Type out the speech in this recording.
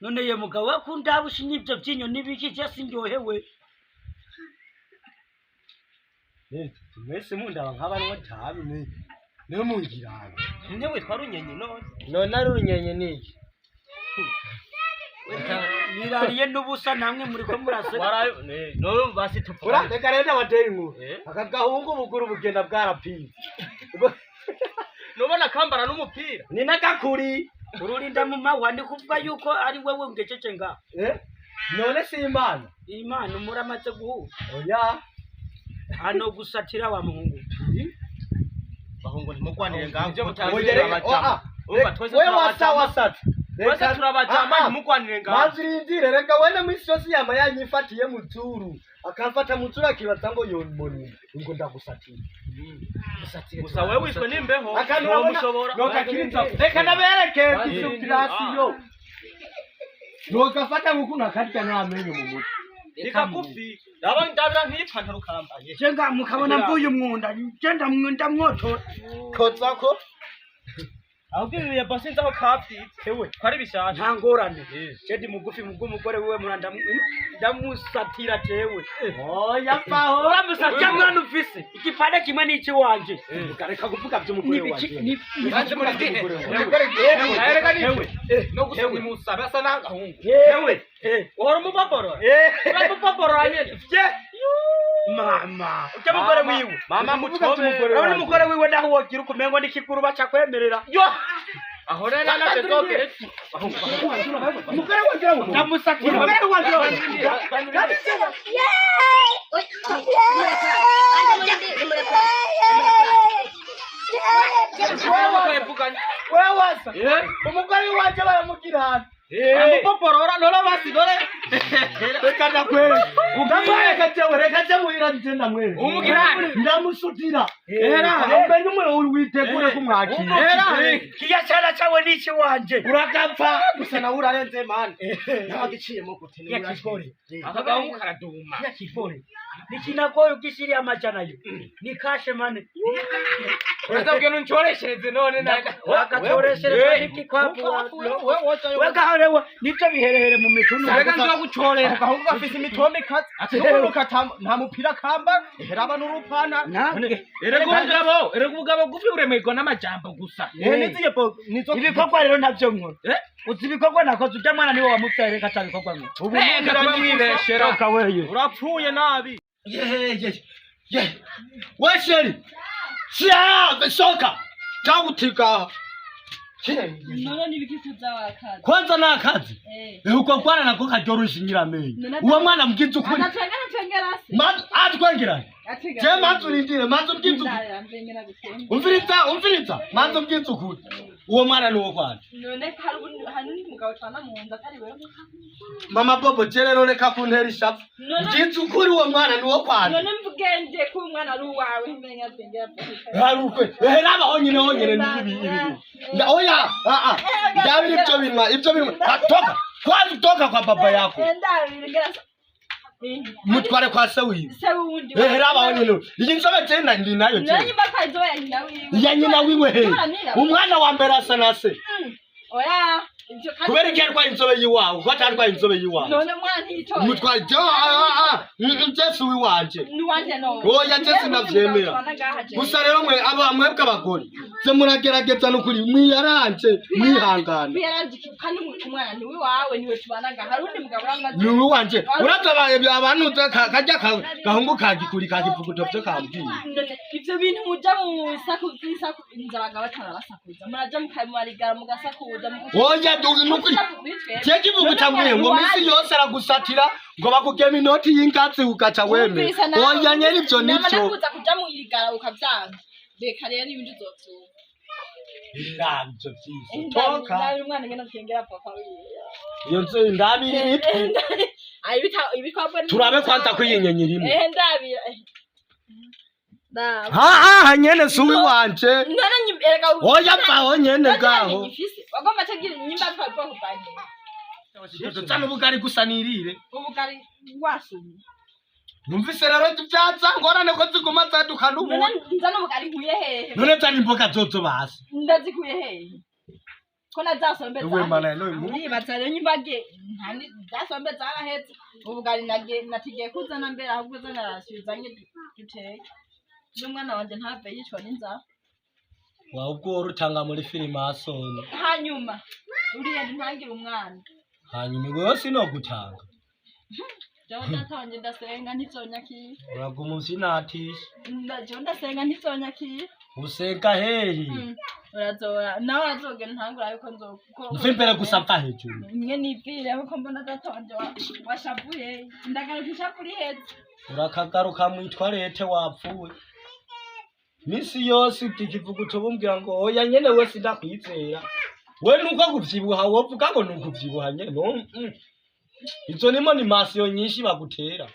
none ye mugabo wakunda bushinyivyo vyinyo nibiki je sinjohewe mwese mundaba nk'abantu batabi ne mungirana ndewe twarunyenye none ari unyenye niki nirariye n'ubusa namwe muri ko murase no basi tupfura reka rero n'abateye inkuru akagahungu buguru bugenda bwarapiye nubona kambara n'umupira ni nakakuri ururinda mu mawa ndi kuvuga yuko ari wewe ngecece nga none si imana umuramaze guhura oya hano gusatira wa muhungu bahungu ntimugwanire ngaho byo wewe wasatse reka turabajama ntimugwanire ngaho mazirindire reka wene mwisi yose yama yanyifatiye muturu akamfata muturu akibaza ngo yonboni ngo ndagusatira gusa wewe wishwe n'imbeho akanura mushobora nokakirinza reka nabereke inspiration nokafata ngukuntu akarya n'amenyo mu mutwe ikagufi ndabona ndabira nk'ipantaro kambaye jenga mukabona mvuye umwunda genda ndamwotora kotsako ahubwo ibi yabase nzaho kapi hewe kwari bishasha nta ngorane ndi mugufi mugumugore wewe muranda ndamusatira tewe oya paho uramusatira mwana ufise ikipande kimwe n'iki wanje ukareka kuvuga by'umugore wanje nibanje muri no gusenga musabe asa n'agahungu yewe uhora umupaporo uramupaporo anyene mama utamugore wiwe mama mutobe urabona umugore wiwe ndaho wogira ukumengo n'ikiguru baca kwemerera yo aho rero na tezoke umugore wanje ndamusatira umugore wanje wewe wasa umugore wanje baramugirana amupoporora nora basi dore reka ndakwe ugamwereka jewe reka je muhira ndenda mwere umugirana ndamusutira mbe nyumwe witegure kumwakira kiyacana cawe n'iki wanje uragapfa gusa nawe urarenze mani nabagiciyemo gute yakifore akagahungu karaduma yakifore nikinagoye ukishiriya amajana yo nikashe mane urasabwe nunchoreshereze none wakachoreshereze n'ikikwapu wagahorewe nivyo biherehere mu mitunu reka nzo gucorera agahungu gafise imitome ikaze ati nta mupira kamba heraba n'urupana erega ubugabo gufi uremerwa n'amajambo gusa ibikorwa rero navyo nkora uzi ibikorwa nakoze urya mwana niwe wamuvyaye reka atabikorwa nkora ubu mwibeshera urapfuye nabi wesheri siya soka tagutika none nibikikuza wakazi kwanza nakazi uko kwana nako kajorusha nyiramenye uwo mwana mkizu kuri atwengera atwengera je manzu lindire manzu mkizu umviriza manzu mkizu kuri uwo mwana nuwo kwana none hanuni mugabo twana munza atari wewe mama bobo rero reka kuntera ishafu mkizu kuri uwo mwana nuwo kwana none mvugende ku mwana ari uwawe mbenye atwengera harukwe raba honyine nibi oya ndabiri ibyo birima toka kwa baba yako mutware kwa se wiwe raba honyine iyi nzobe tena ndi nayo tena nani bakazo ya nyina wiwe umwana wa mbere asa na se oya kubera ikerwa inzobe yiwawe ko atarwa inzobe yiwawe none mwana ntito mutware Jesu wiwanje ni wanje no oya Jesu ndavyemera gusa rero mwebwe abagore se muragerageza n'ukuri mwiyaranje mwihangana kandi umwana ni wiwawe niwe tubanaga harundi mugabo uramaze ni wiwanje uratabaye abantu kajya gahungu kagikuri kagivuguto byo kambwiye ivyo bintu muja mu saku inzaraga batarabasakuza muraja mukamarigara mugasakuza oya n'ukuri cyekivuga cyambwiye ngo misi yose aragusatira ngo bakugema inoti y'ingatsi ugaca weme oya nyeri byo nicyo kuza kuja mu irigara ukavyanga reka rero n'ibindi uzovyumva ndabyo byiza toka ndabi umwana ngena twengera papa iyo nzo ndabiri nitwe ayi ibikwabwe turabe kwanta kwiyinyenyira imwe ndabira nyene suwi wanje none nyereka oya pa nyene gaho wagomba tagira nyimba kwa bwo kubanye Tsana ubugari gusa nirire ubugari wasumye numvise rero tubyaza ngorane ko ziguma zadukana ubu nzana ubugari nkuye hehe none tsana imboga zozo basi ndazikuye hehe ko na zasombe Ewe mana no mu. nibaza rero nyibage zasombe zarahetse ubugari natigiye kuzana mbere ahubwo zana rasubizanye duteke n'umwana wanje ntave yicwa n'inzara Wa ubwo rutanga muri filime asoni. hanyuma uriye ntangira umwana Hanyuma wewe sino gutanga. Jawe datanje ndasenga ntizonyakiye Uraguma usinatisha. Jawe ndasenga ntizonyakiye Usenga hehi. urazora nawe urazogera ntangura yuko Mfimbere gusapfa hejuru. mwe nipfire kuko mbona datanje washavuye ndagarukisha kuri heza Urakagaruka mwitwa lete wapfuwe. Misi yose ukikivuguto bumbwira ngo oya nyene we sindakwizera. We nuko kuvyibuha wovuga ngo nukuvyibuha nyene. Izo nimo ni masiyo nyinshi bagutera.